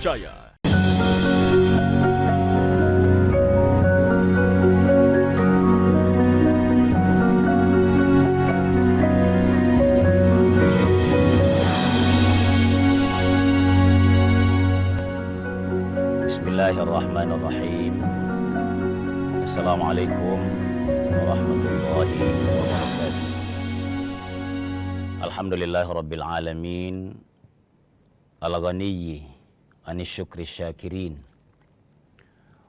terpercaya. Bismillahirrahmanirrahim. Assalamualaikum warahmatullahi wabarakatuh. Alhamdulillahirabbil alamin. Al-ghaniyyi 'anil syukri syakirin.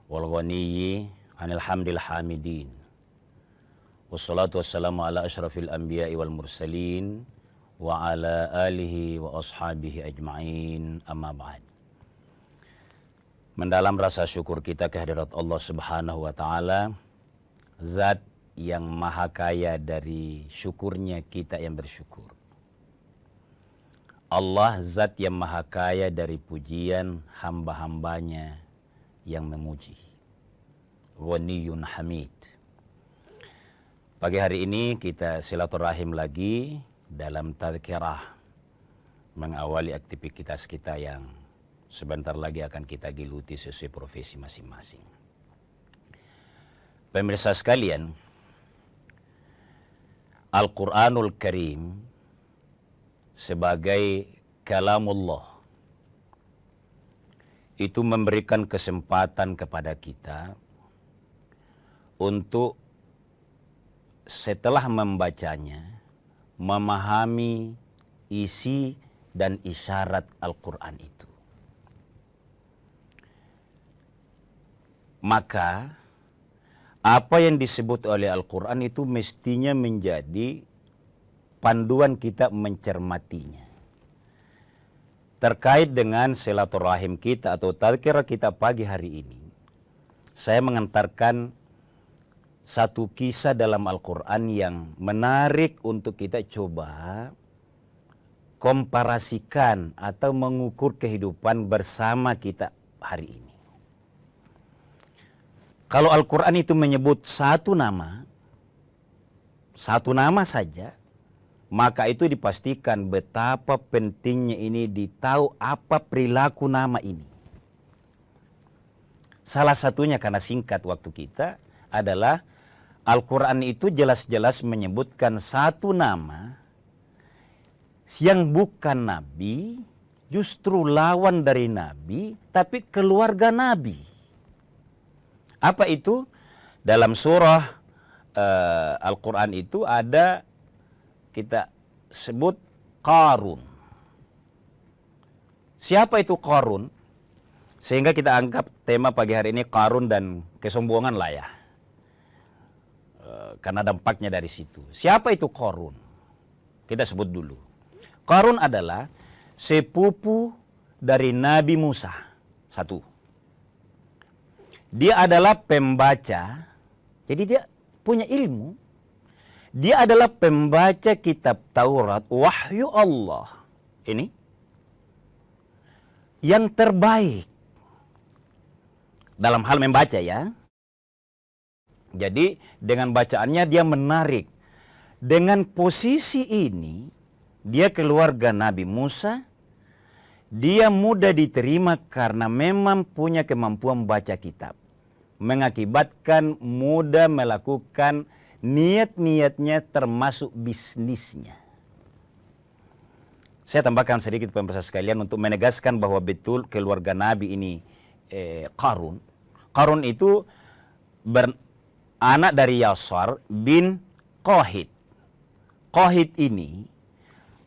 Wal ghaniyyi 'anil hamdil hamidin. Wassalatu wassalamu ala asyrafil anbiya'i wal mursalin wa ala alihi wa ashabihi ajma'in. Amma ba'd. Mendalam rasa syukur kita kehadirat Allah Subhanahu wa Ta'ala, Zat yang maha kaya dari syukurnya kita yang bersyukur. Allah Zat yang maha kaya dari pujian hamba-hambanya yang memuji. Ghaniyun Hamid. Pagi hari ini kita silaturahim lagi dalam tadhkirah mengawali aktivitas kita yang sebentar lagi akan kita geluti sesuai profesi masing-masing. Pemirsa sekalian, Al-Quranul Karim sebagai kalamullah itu memberikan kesempatan kepada kita untuk setelah membacanya memahami isi dan isyarat Al-Quran itu. Maka apa yang disebut oleh Al-Quran itu mestinya menjadi panduan kita mencermatinya. Terkait dengan silaturahim kita atau tadhkirah kita pagi hari ini, saya mengantarkan satu kisah dalam Al-Quran yang menarik untuk kita coba komparasikan atau mengukur kehidupan bersama kita hari ini. Kalau Al-Quran itu menyebut satu nama saja, maka itu dipastikan betapa pentingnya ini ditahu apa perilaku nama ini. Salah satunya karena singkat waktu kita adalah Al-Quran itu jelas-jelas menyebutkan satu nama yang bukan Nabi, justru lawan dari Nabi, tapi keluarga Nabi. Apa itu? Dalam surah Al-Quran itu ada kita sebut Qarun. Siapa itu Qarun? Sehingga kita anggap tema pagi hari ini Qarun dan kesombongan lah ya. Karena dampaknya dari situ. Siapa itu Qarun? Kita sebut dulu. Qarun adalah sepupu dari Nabi Musa. Satu. Dia adalah pembaca, jadi dia punya ilmu. Dia adalah pembaca kitab Taurat, wahyu Allah. Ini yang terbaik dalam hal membaca ya. Jadi dengan bacaannya dia menarik. Dengan posisi ini, dia keluarga Nabi Musa. Dia mudah diterima karena memang punya kemampuan baca kitab. Mengakibatkan mudah melakukan niat-niatnya termasuk bisnisnya. Saya tambahkan sedikit pemirsa sekalian untuk menegaskan bahwa betul keluarga Nabi ini Qarun. Qarun itu anak dari Yasar bin Qahid. Qahid ini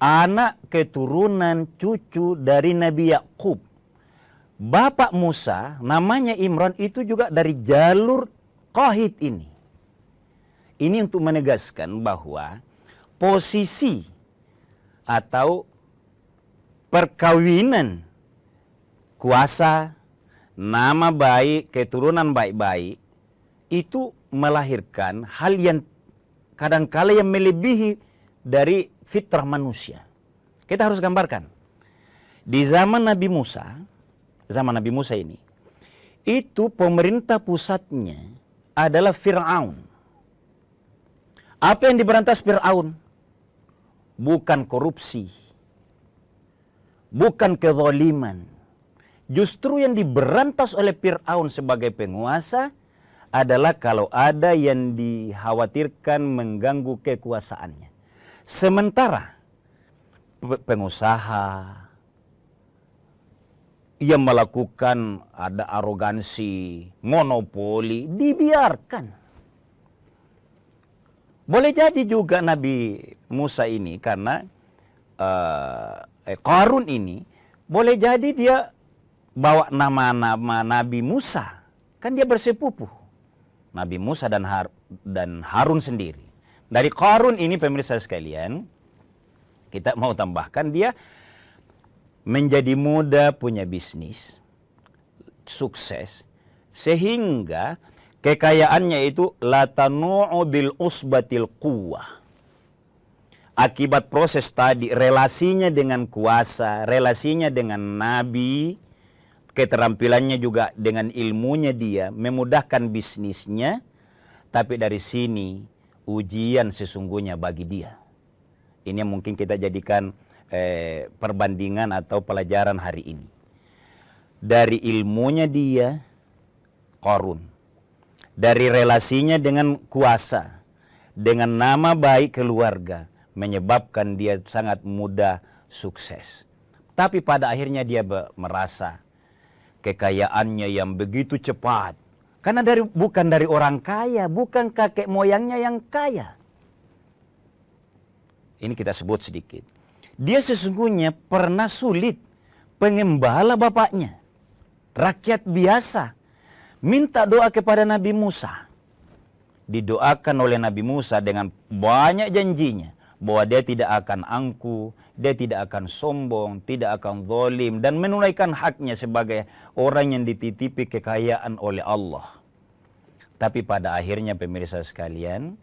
anak keturunan cucu dari Nabi Yakub. Bapak Musa namanya Imran itu juga dari jalur Qahid ini. Ini untuk menegaskan bahwa posisi atau perkawinan kuasa, nama baik, keturunan baik-baik itu melahirkan hal yang kadangkala yang melebihi dari fitrah manusia. Kita harus gambarkan. Di zaman Nabi Musa ini, itu pemerintah pusatnya adalah Fir'aun. Apa yang diberantas Fir'aun? Bukan korupsi, bukan kezaliman. Justru yang diberantas oleh Fir'aun sebagai penguasa adalah kalau ada yang dikhawatirkan mengganggu kekuasaannya. Sementara pengusaha yang melakukan ada arogansi, monopoli, dibiarkan. Boleh jadi juga Nabi Musa ini karena Qarun ini boleh jadi dia bawa nama-nama Nabi Musa. Kan dia bersepupu. Nabi Musa dan Harun sendiri. Dari Qarun ini pemirsa sekalian, kita mau tambahkan dia menjadi muda, punya bisnis, sukses, sehingga kekayaannya itu latanu'u bil usbatil quwwah. Akibat proses tadi, relasinya dengan kuasa, relasinya dengan nabi, keterampilannya juga dengan ilmunya dia, memudahkan bisnisnya, tapi dari sini ujian sesungguhnya bagi dia. Ini yang mungkin kita jadikan perbandingan atau pelajaran hari ini. Dari ilmunya dia, Qarun. Dari relasinya dengan kuasa, dengan nama baik keluarga, menyebabkan dia sangat mudah sukses. Tapi pada akhirnya dia merasa kekayaannya yang begitu cepat. Karena bukan dari orang kaya, bukan kakek moyangnya yang kaya. Ini kita sebut sedikit. Dia sesungguhnya pernah sulit pengembala bapaknya. Rakyat biasa. Minta doa kepada Nabi Musa. Didoakan oleh Nabi Musa dengan banyak janjinya. Bahwa dia tidak akan angkuh, dia tidak akan sombong, tidak akan zalim. Dan menunaikan haknya sebagai orang yang dititipi kekayaan oleh Allah. Tapi pada akhirnya pemirsa sekalian,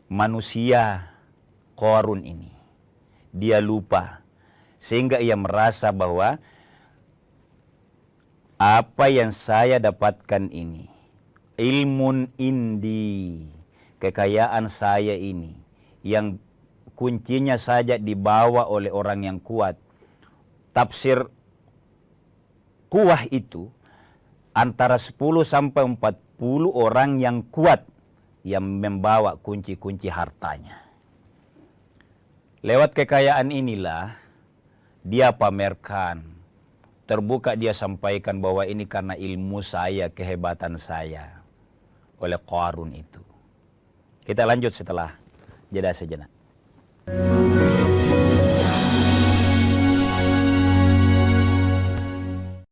manusia Qarun ini, dia lupa. Sehingga ia merasa bahwa apa yang saya dapatkan ini, ilmun indi, kekayaan saya ini, yang kuncinya saja dibawa oleh orang yang kuat. Tafsir kuwah itu antara 10 sampai 40 orang yang kuat yang membawa kunci-kunci hartanya. Lewat kekayaan inilah dia pamerkan, terbuka dia sampaikan bahwa ini karena ilmu saya, kehebatan saya oleh Qarun itu. Kita lanjut setelah jeda sejenak.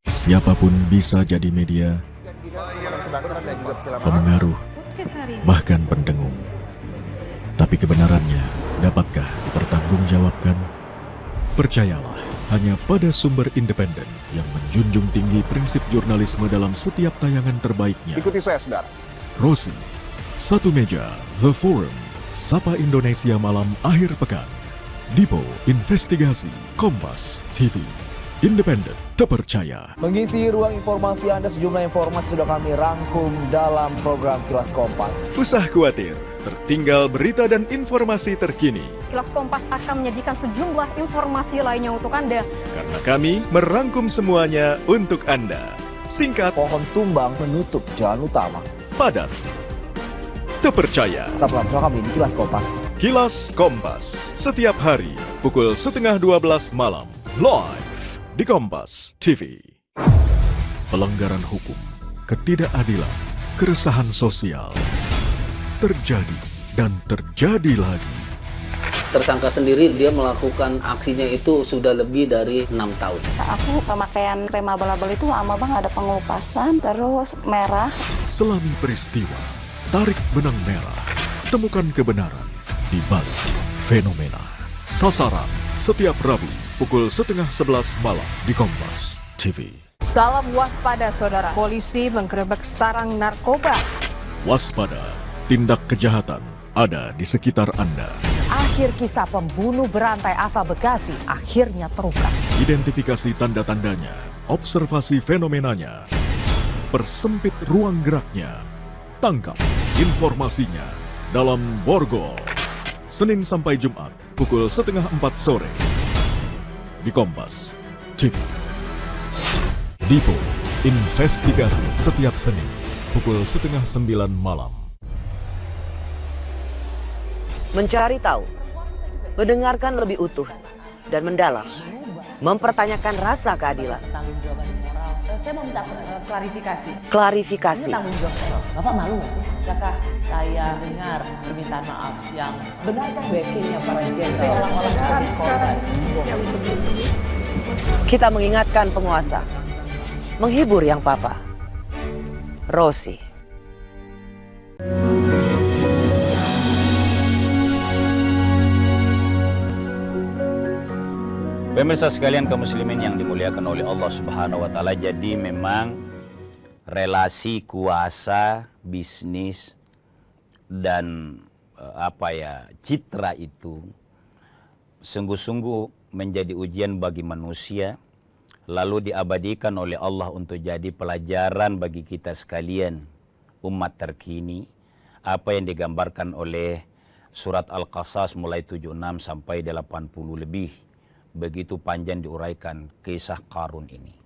Siapapun bisa jadi media, pemengaruh, bahkan pendengung. Tapi kebenarannya dapatkah dipertanggungjawabkan? Percayalah, hanya pada sumber independen yang menjunjung tinggi prinsip jurnalisme dalam setiap tayangan terbaiknya. Ikuti saya, saudara. Rosi, Satu Meja, The Forum, Sapa Indonesia Malam Akhir Pekan, Dipo Investigasi, Kompas TV, independen, terpercaya. Mengisi ruang informasi Anda, sejumlah informasi sudah kami rangkum dalam program Kilas Kompas. Usah khawatir, tertinggal berita dan informasi terkini. Kilas Kompas akan menyajikan sejumlah informasi lainnya untuk Anda. Karena kami merangkum semuanya untuk Anda. Singkat, Pohon tumbang menutup jalan utama. padat, terpercaya. Tetaplah bersama kami di Kilas Kompas. Kilas Kompas, setiap hari pukul 11:30 malam, live di Kompas TV. Pelanggaran hukum, ketidakadilan, keresahan sosial terjadi dan terjadi lagi. Tersangka sendiri dia melakukan aksinya itu sudah lebih dari 6 tahun. Aku pemakaian krem abal-abal itu lama bang, ada pengelupasan, terus merah. Selami peristiwa, tarik benang merah, temukan kebenaran di balik fenomena. Sasaran setiap Rabu pukul 10:30 malam di Kompas TV. Salam waspada saudara. Polisi menggerebek sarang narkoba. Waspada, tindak kejahatan ada di sekitar Anda. Akhir kisah pembunuh berantai asal Bekasi akhirnya terungkap. Identifikasi tanda-tandanya, observasi fenomenanya, persempit ruang geraknya, tangkap informasinya dalam Borgol. Senin sampai Jumat pukul 3:30 sore di Kompas TV. Dipo, investigasi setiap Senin pukul 8:30 malam. Mencari tahu, mendengarkan lebih utuh dan mendalam, mempertanyakan rasa keadilan. Saya mau minta klarifikasi. Klarifikasi. Ini tanggung jawab saya. Bapak malu nggak sih? Apakah saya dengar permintaan maaf yang benarkah backingnya para jenderal orang-orang korban? Kita mengingatkan penguasa, menghibur yang papa. Rosi. Pemirsa sekalian kaum muslimin yang dimuliakan oleh Allah Subhanahu wa taala, jadi memang relasi kuasa, bisnis dan citra itu sungguh-sungguh menjadi ujian bagi manusia, lalu diabadikan oleh Allah untuk jadi pelajaran bagi kita sekalian umat terkini, apa yang digambarkan oleh surat Al-Qasas mulai 76 sampai 80 lebih. Begitu panjang diuraikan kisah Qarun ini.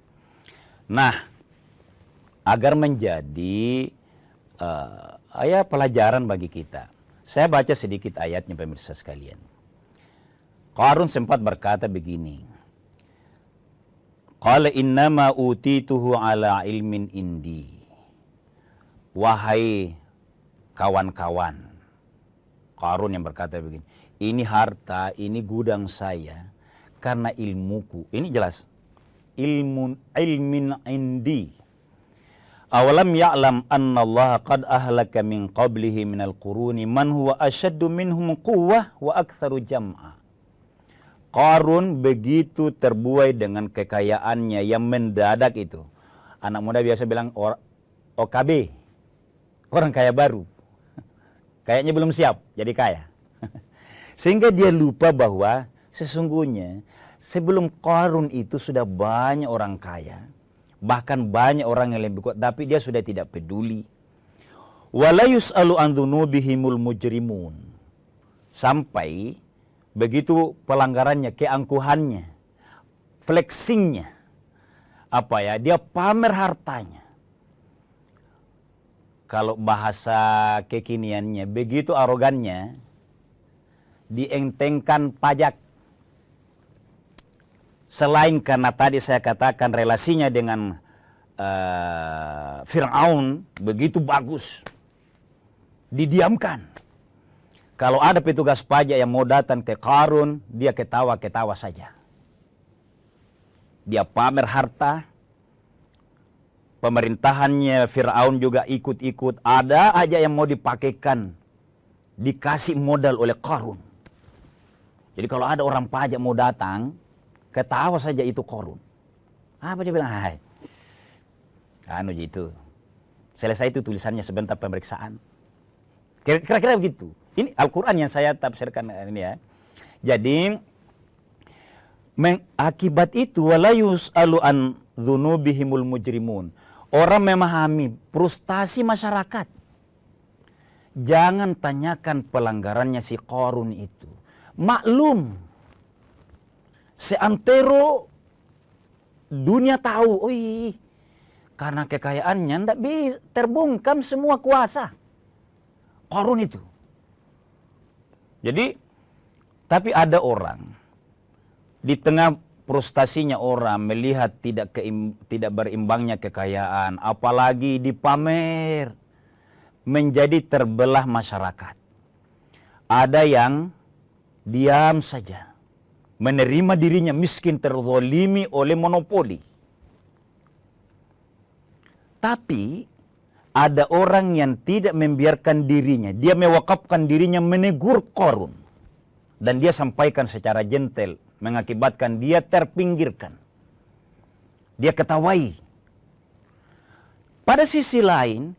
Nah, agar menjadi pelajaran bagi kita, saya baca sedikit ayatnya pemirsa sekalian. Qarun sempat berkata begini, qala innama utituhu ala ilmin indi. Wahai kawan-kawan, Qarun yang berkata begini, ini harta, ini gudang saya karena ilmuku. Ini jelas, ilmin indi. Awalam ya'lam anna Allah qad ahlaka min qablihi minal quruni man huwa ashaddu minhum quwwah wa aktsaru jam'a. Qarun begitu terbuai dengan kekayaannya yang mendadak itu. Anak muda biasa bilang OKB, orang kaya baru. Kayaknya belum siap jadi kaya. Sehingga dia lupa bahwa sesungguhnya sebelum Qarun itu sudah banyak orang kaya, bahkan banyak orang yang lebih kuat, tapi dia sudah tidak peduli. Wala yus'alu an dzunubihimul mujrimun. Sampai begitu pelanggarannya, keangkuhannya, flexingnya, dia pamer hartanya. Kalau bahasa kekiniannya, begitu arogannya, dientengkan pajak. Selain karena tadi saya katakan relasinya dengan Fir'aun begitu bagus, didiamkan. Kalau ada petugas pajak yang mau datang ke Qarun, dia ketawa-ketawa saja. Dia pamer harta, pemerintahannya Fir'aun juga ikut-ikut. Ada aja yang mau dipakaikan, dikasih modal oleh Qarun. Jadi kalau ada orang pajak mau datang, ketawa saja itu Qarun. Apa dia bilang? Hai, gitu. Selesai itu tulisannya sebentar pemeriksaan. Kira-kira begitu. Ini Al-Quran yang saya tafsirkan ini ya. Jadi, akibat itu, wala yus'alu an dzunubihimul mujrimun. Orang memahami frustasi masyarakat. Jangan tanyakan pelanggarannya si Qarun itu. Maklum, seantero dunia tahu, karena kekayaannya tidak bisa terbungkam semua kuasa Qarun itu. Jadi, tapi ada orang di tengah frustasinya orang melihat tidak berimbangnya kekayaan, apalagi dipamer, menjadi terbelah masyarakat. Ada yang diam saja, menerima dirinya miskin, terzolimi oleh monopoli. Tapi ada orang yang tidak membiarkan dirinya, dia mewakafkan dirinya menegur Qarun. Dan dia sampaikan secara gentle, mengakibatkan dia terpinggirkan. Dia ketawai. Pada sisi lain,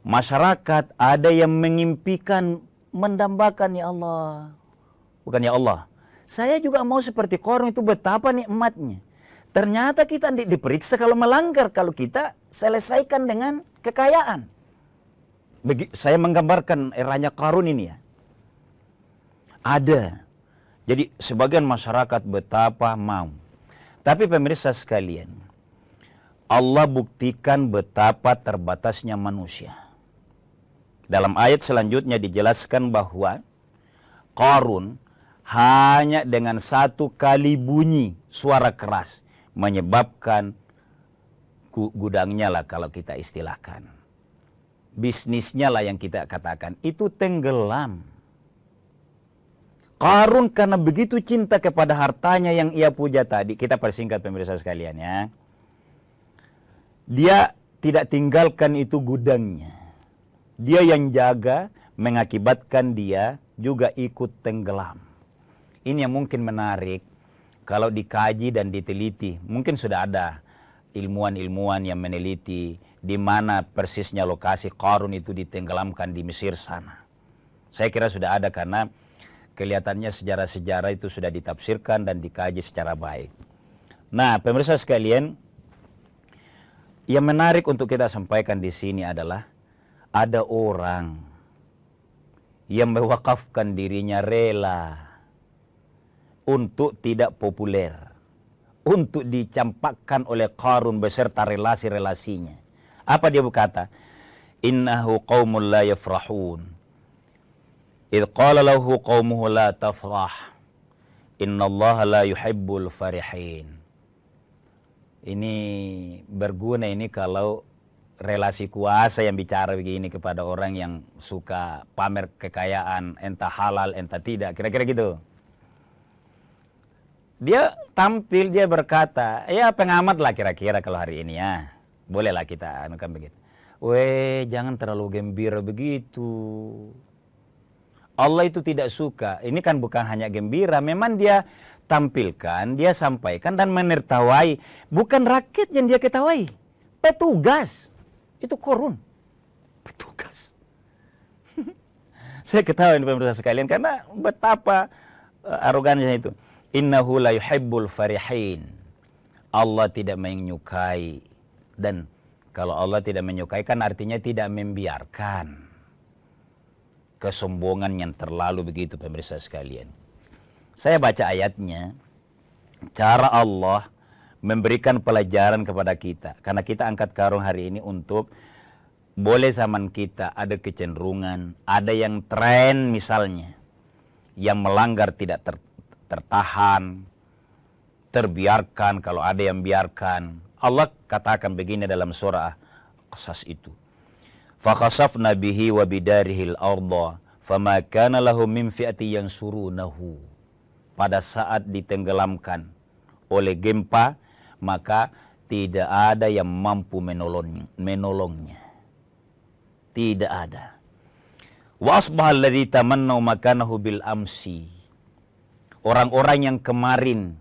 masyarakat ada yang mengimpikan, mendambakan, ya Allah. Bukan ya Allah, saya juga mau seperti Qarun itu, betapa nikmatnya. Ternyata kita diperiksa kalau melanggar, kalau kita selesaikan dengan kekayaan. Saya menggambarkan eranya Qarun ini ya. Ada. Jadi sebagian masyarakat betapa mau. Tapi pemirsa sekalian, Allah buktikan betapa terbatasnya manusia. Dalam ayat selanjutnya dijelaskan bahwa Qarun hanya dengan satu kali bunyi suara keras menyebabkan gudangnya lah kalau kita istilahkan. Bisnisnya lah yang kita katakan, itu tenggelam. Qarun karena begitu cinta kepada hartanya yang ia puja tadi, kita persingkat pemirsa sekalian ya. Dia tidak tinggalkan itu gudangnya. Dia yang jaga, mengakibatkan dia juga ikut tenggelam. Ini yang mungkin menarik kalau dikaji dan diteliti. Mungkin sudah ada ilmuwan-ilmuwan yang meneliti di mana persisnya lokasi Qarun itu ditenggelamkan di Mesir sana. Saya kira sudah ada karena kelihatannya sejarah-sejarah itu sudah ditafsirkan dan dikaji secara baik. Nah, pemirsa sekalian, yang menarik untuk kita sampaikan di sini adalah ada orang yang mewakafkan dirinya rela untuk tidak populer, untuk dicampakkan oleh Qarun beserta relasi-relasinya. Apa dia berkata? Innahu qaumun la yafrahun. Idh qala lahu qaumuhu la tafrah. Innallaha la yuhibbul farihin. Ini berguna ini kalau relasi kuasa yang bicara begini kepada orang yang suka pamer kekayaan, entah halal, entah tidak. Kira-kira gitu. Dia tampil, dia berkata, ya pengamat lah kira-kira kalau hari ini ya. Bolehlah kita anukan begitu. Weh, jangan terlalu gembira begitu. Allah itu tidak suka. Ini kan bukan hanya gembira, memang dia tampilkan, dia sampaikan dan menertawai. Bukan rakyat yang dia ketawai, petugas. Itu Qarun. Petugas. Saya ketawa ini pemirsa sekalian karena betapa arogansinya itu. Innahu la yuhibbul farihin. Allah tidak menyukai. Dan kalau Allah tidak menyukai kan artinya tidak membiarkan kesombongan yang terlalu begitu pemirsa sekalian. Saya baca ayatnya, cara Allah memberikan pelajaran kepada kita. Karena kita angkat karung hari ini untuk boleh zaman kita ada kecenderungan, ada yang tren misalnya, yang melanggar tidak tertahan, terbiarkan kalau ada yang biarkan. Allah katakan begini dalam surah Qasas itu. فَخَسَفْنَا بِهِ وَبِدَارِهِ الْأَرْضَ فَمَا كَانَ لَهُ مِنْ فِئَةٍ يَنْصُرُونَهُ. Pada saat ditenggelamkan oleh gempa, maka tidak ada yang mampu menolongnya. Tidak ada. وَأَصْبَحَ الَّذِي تَمَنَّوْا مَكَانَهُ بِالْأَمْسِ. Orang-orang yang kemarin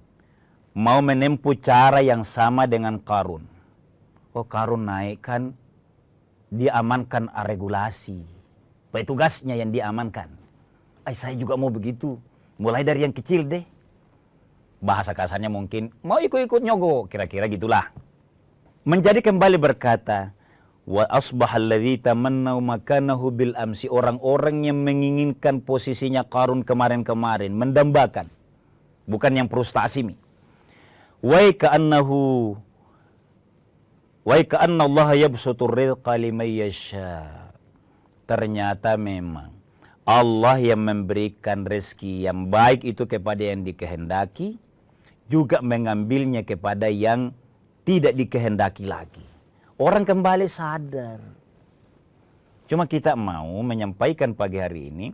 mau menempuh cara yang sama dengan Qarun. Oh, Qarun naik kan diamankan regulasi. Petugasnya yang diamankan. Saya juga mau begitu. Mulai dari yang kecil deh. Bahasa kasarnya mungkin mau ikut-ikut nyogok, kira-kira gitulah. Menjadi kembali berkata, wa asbahal ladzi tamannau makanahu bil amsi. Orang-orang yang menginginkan posisinya Qarun kemarin-kemarin, mendambakan. Bukan yang frustasi. Wa ka'annahu wa ka'anna Allah yabsutur rizqa liman yasha. Ternyata memang Allah yang memberikan rezeki yang baik itu kepada yang dikehendaki, juga mengambilnya kepada yang tidak dikehendaki lagi. Orang kembali sadar. Cuma kita mau menyampaikan pagi hari ini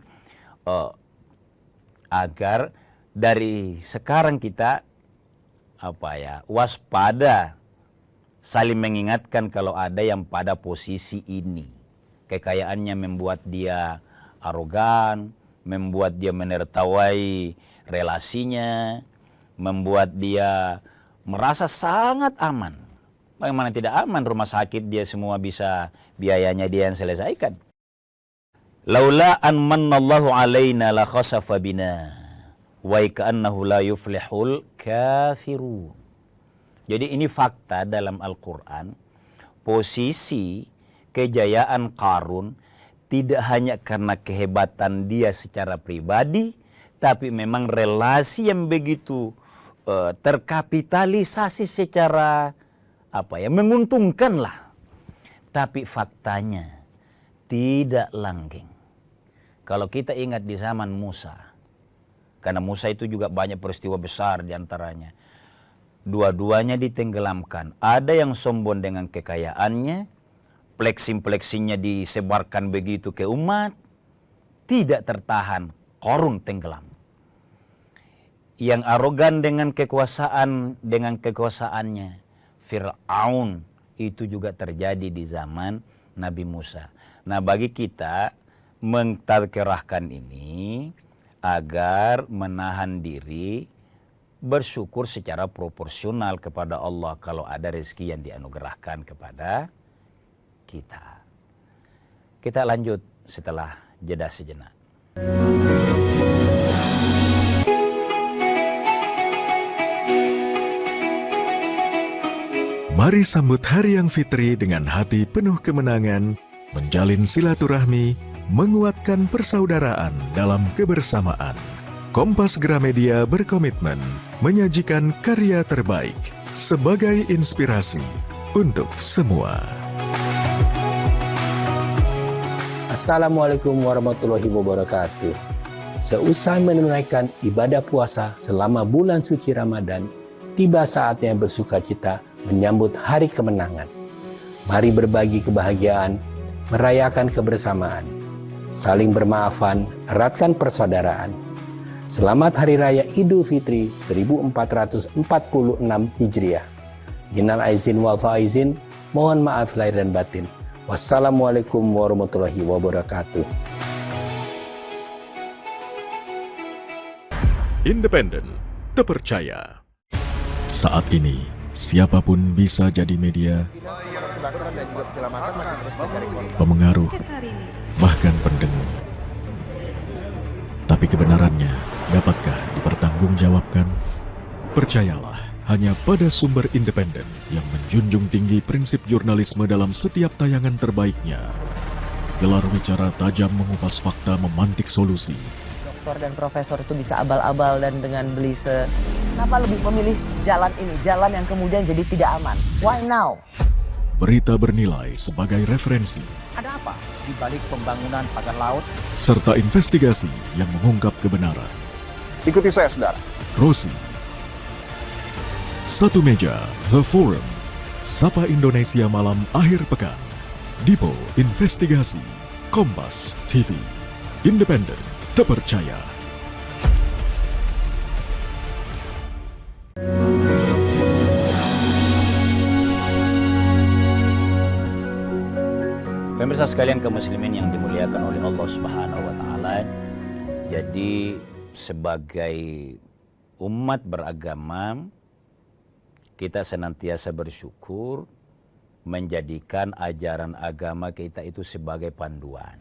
agar dari sekarang kita waspada, saling mengingatkan kalau ada yang pada posisi ini. Kekayaannya membuat dia arogan, membuat dia menertawai relasinya, membuat dia merasa sangat aman. Bagaimana tidak aman, rumah sakit dia semua bisa, biayanya dia yang selesaikan. Laula an mannallahu alaina la khasafa bina wa ka'annahu la yuflihul kafirun. Jadi ini fakta dalam Al-Quran, posisi kejayaan Qarun tidak hanya karena kehebatan dia secara pribadi, tapi memang relasi yang begitu terkapitalisasi secara menguntungkan lah. Tapi faktanya tidak langgeng. Kalau kita ingat di zaman Musa, karena Musa itu juga banyak peristiwa besar diantaranya. Dua-duanya ditenggelamkan. Ada yang sombong dengan kekayaannya, flexing-flexingnya disebarkan begitu ke umat, tidak tertahan, Qarun tenggelam. Yang arogan dengan kekuasaannya, Fir'aun, itu juga terjadi di zaman Nabi Musa. Nah, bagi kita mentadkirahkan ini agar menahan diri, bersyukur secara proporsional kepada Allah kalau ada rezeki yang dianugerahkan kepada kita. Kita lanjut setelah jeda sejenak. Mari sambut Hari Yang Fitri dengan hati penuh kemenangan, menjalin silaturahmi, menguatkan persaudaraan dalam kebersamaan. Kompas Gramedia berkomitmen menyajikan karya terbaik sebagai inspirasi untuk semua. Assalamualaikum warahmatullahi wabarakatuh. Seusai menunaikan ibadah puasa selama bulan suci Ramadan, tiba saatnya bersukacita menyambut hari kemenangan. Mari berbagi kebahagiaan, merayakan kebersamaan, saling bermaafan, eratkan persaudaraan. Selamat Hari Raya Idul Fitri 1446 Hijriah. Minal aizin wal faizin, mohon maaf lahir dan batin. Wassalamualaikum warahmatullahi wabarakatuh. Independen, terpercaya. Saat ini, siapapun bisa jadi media, pemengaruh, bahkan pendengung. Tapi kebenarannya dapatkah dipertanggungjawabkan? Percayalah hanya pada sumber independen yang menjunjung tinggi prinsip jurnalisme dalam setiap tayangan terbaiknya. Gelar bicara tajam mengupas fakta, memantik solusi. Doktor dan profesor itu bisa abal-abal dan dengan belise. Kenapa lebih memilih jalan ini, jalan yang kemudian jadi tidak aman? Why now? Berita bernilai sebagai referensi. Ada apa di balik pembangunan pagar laut? Serta investigasi yang mengungkap kebenaran. Ikuti saya, saudara. Rosi. Satu meja, The Forum. Sapa Indonesia malam akhir pekan. Dipo Investigasi. Kompas TV. Independen, terpercaya. Pemirsa sekalian kaum muslimin yang dimuliakan oleh Allah Subhanahu wa taala. Jadi sebagai umat beragama, kita senantiasa bersyukur menjadikan ajaran agama kita itu sebagai panduan.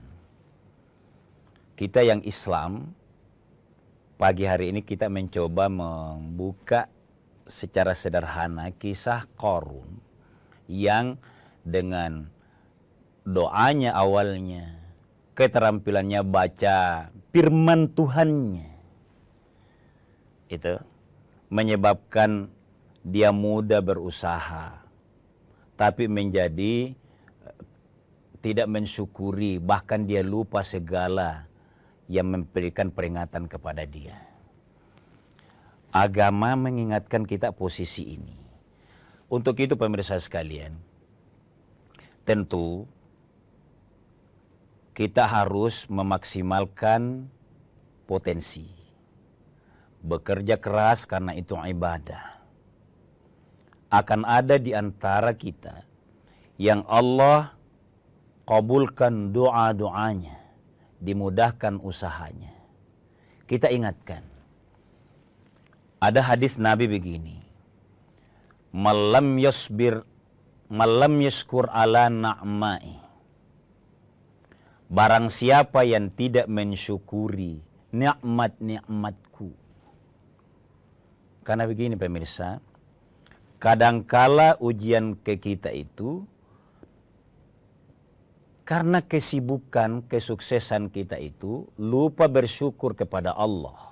Kita yang Islam, pagi hari ini kita mencoba membuka secara sederhana kisah Qarun yang dengan doanya awalnya, keterampilannya baca firman Tuhannya, itu menyebabkan dia mudah berusaha, tapi menjadi tidak mensyukuri, bahkan dia lupa segala yang memberikan peringatan kepada dia. Agama mengingatkan kita posisi ini. Untuk itu pemirsa sekalian, tentu kita harus memaksimalkan potensi. Bekerja keras karena itu ibadah. Akan ada di antara kita yang Allah kabulkan doa-doanya, dimudahkan usahanya. Kita ingatkan, ada hadis Nabi begini, malam yashkur ala na'mai. Barang siapa yang tidak mensyukuri nikmat-nikmatku. Karena begini pemirsa, kadangkala ujian ke kita itu karena kesibukan, kesuksesan kita itu lupa bersyukur kepada Allah.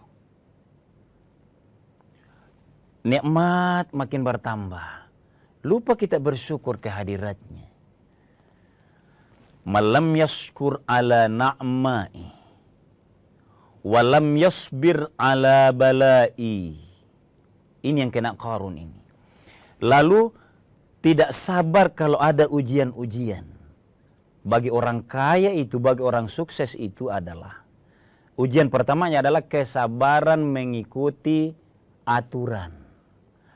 Nikmat makin bertambah, Lupa kita bersyukur kehadiratnya. Malam yashkur ala na'mai walam yasbir ala balai. Ini yang kena Qarun ini. Lalu tidak sabar kalau ada ujian-ujian. Bagi orang kaya itu, bagi orang sukses itu adalah ujian pertamanya adalah kesabaran mengikuti aturan,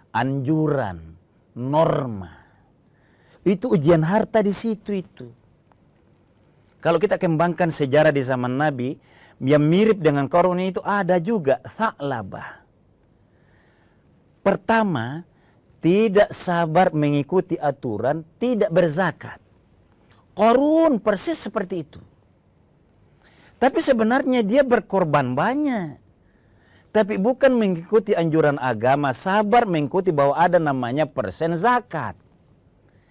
anjuran, norma. Itu ujian harta di situ itu. Kalau kita kembangkan sejarah di zaman Nabi, yang mirip dengan Qarun itu ada juga Tha'labah. Pertama, tidak sabar mengikuti aturan, tidak berzakat. Qarun persis seperti itu. Tapi sebenarnya dia berkorban banyak. Tapi bukan mengikuti anjuran agama, sabar mengikuti bahwa ada namanya persen zakat.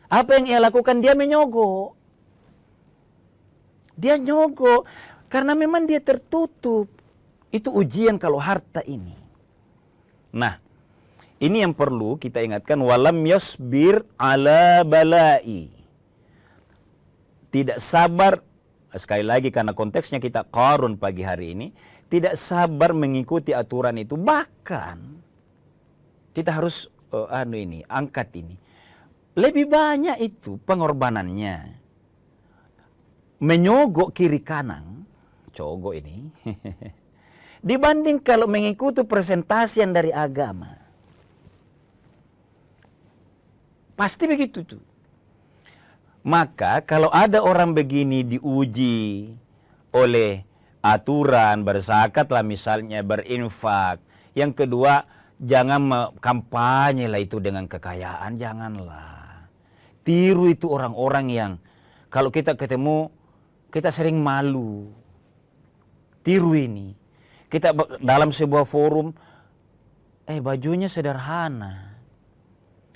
Apa yang ia lakukan? Dia menyogok. Dia nyogok karena memang dia tertutup. Itu ujian kalau harta ini. Nah, ini yang perlu kita ingatkan, walam yasbir ala balai. Tidak sabar, sekali lagi karena konteksnya kita Qarun pagi hari ini, tidak sabar mengikuti aturan itu. Bahkan kita harus angkat ini. Lebih banyak itu pengorbanannya. Menyogok kiri kanan, cogok ini, dibanding kalau mengikuti presentasian dari agama. Pasti begitu tuh. Maka kalau ada orang begini diuji oleh aturan, berzakat lah misalnya, berinfak. Yang kedua, jangan kampanye lah itu dengan kekayaan, janganlah. Tiru itu orang-orang yang kalau kita ketemu, kita sering malu. Tiru ini. Kita dalam sebuah forum, bajunya sederhana.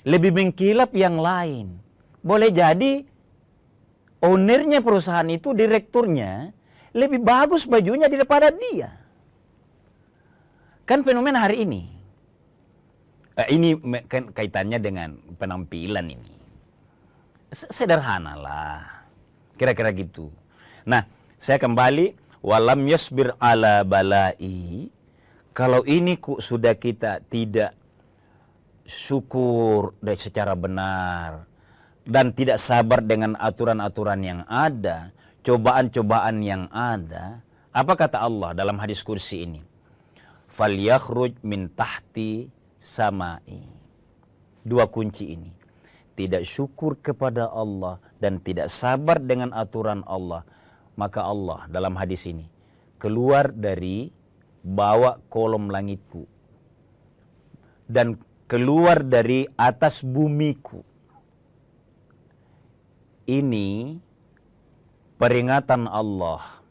Lebih mengkilap yang lain. Boleh jadi ownernya perusahaan itu, direkturnya, lebih bagus bajunya daripada dia. Kan fenomena hari ini. Ini kan kaitannya dengan penampilan ini. Sederhana lah. Kira-kira gitu. Nah, saya kembali, walam yasbir ala balai. Kalau ini sudah kita tidak syukur secara benar dan tidak sabar dengan aturan-aturan yang ada, cobaan-cobaan yang ada, apa kata Allah dalam hadis kursi ini? Falyakhruj min tahti samai. Dua kunci ini. Tidak syukur kepada Allah dan tidak sabar dengan aturan Allah. Maka Allah dalam hadis ini keluar dari bawah kolom langitku dan keluar dari atas bumiku. Ini peringatan Allah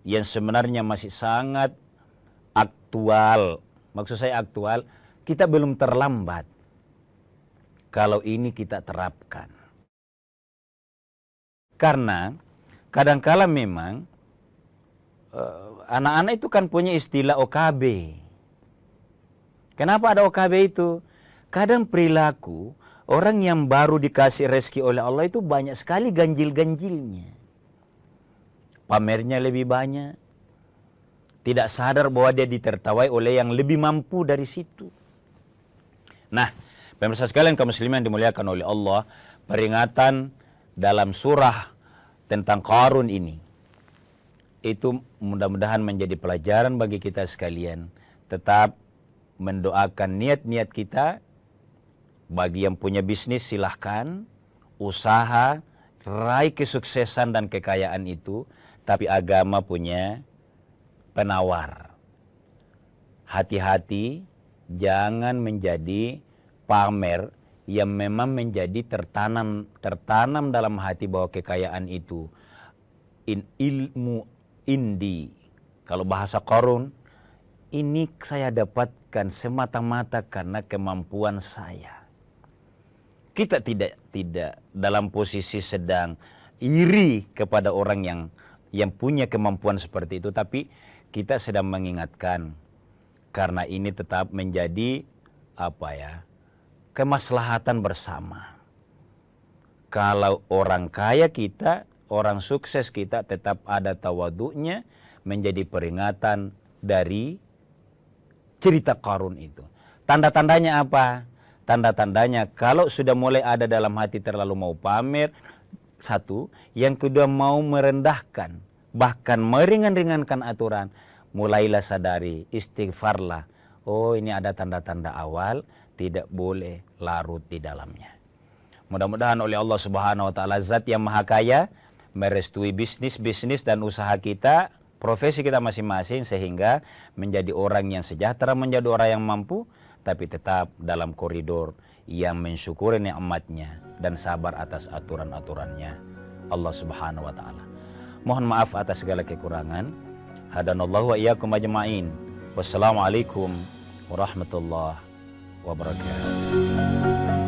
yang sebenarnya masih sangat aktual. Maksud saya aktual, kita belum terlambat kalau ini kita terapkan. Karena kadangkala memang anak-anak itu kan punya istilah OKB. Kenapa ada OKB itu? Kadang perilaku orang yang baru dikasih rezeki oleh Allah itu banyak sekali ganjil-ganjilnya. Pamernya lebih banyak. Tidak sadar bahwa dia ditertawai oleh yang lebih mampu dari situ. Nah, pemirsa sekalian kaum muslimin yang dimuliakan oleh Allah, peringatan dalam surah tentang Qarun ini, itu mudah-mudahan menjadi pelajaran bagi kita sekalian. Tetap mendoakan niat-niat kita. Bagi yang punya bisnis silahkan, usaha, raih kesuksesan dan kekayaan itu. Tapi agama punya penawar. Hati-hati, jangan menjadi pamer yang memang menjadi tertanam dalam hati bahwa kekayaan itu ilmu indi. Kalau bahasa Qarun, ini saya dapatkan semata-mata karena kemampuan saya. Kita tidak dalam posisi sedang iri kepada orang yang punya kemampuan seperti itu, tapi kita sedang mengingatkan karena ini tetap menjadi kemaslahatan bersama. kalau orang kaya kita, orang sukses kita tetap ada tawaduknya, menjadi peringatan dari cerita Qarun itu. Tanda-tandanya apa? Tanda-tandanya kalau sudah mulai ada dalam hati terlalu mau pamer, satu. Yang kedua mau merendahkan, bahkan meringan-ringankan aturan, mulailah sadari, istighfarlah. Oh, ini ada tanda-tanda awal, tidak boleh larut di dalamnya. Mudah-mudahan oleh Allah Subhanahu wa taala, Zat yang Maha Kaya, merestui bisnis dan usaha kita, profesi kita masing-masing, sehingga menjadi orang yang sejahtera, menjadi orang yang mampu, tapi tetap dalam koridor yang mensyukuri nikmatnya dan sabar atas aturan-aturannya Allah Subhanahu wa taala. Mohon maaf atas segala kekurangan. Hadanallahu wa iyyakum ajma'in. Wassalamualaikum warahmatullahi wabarakatuh.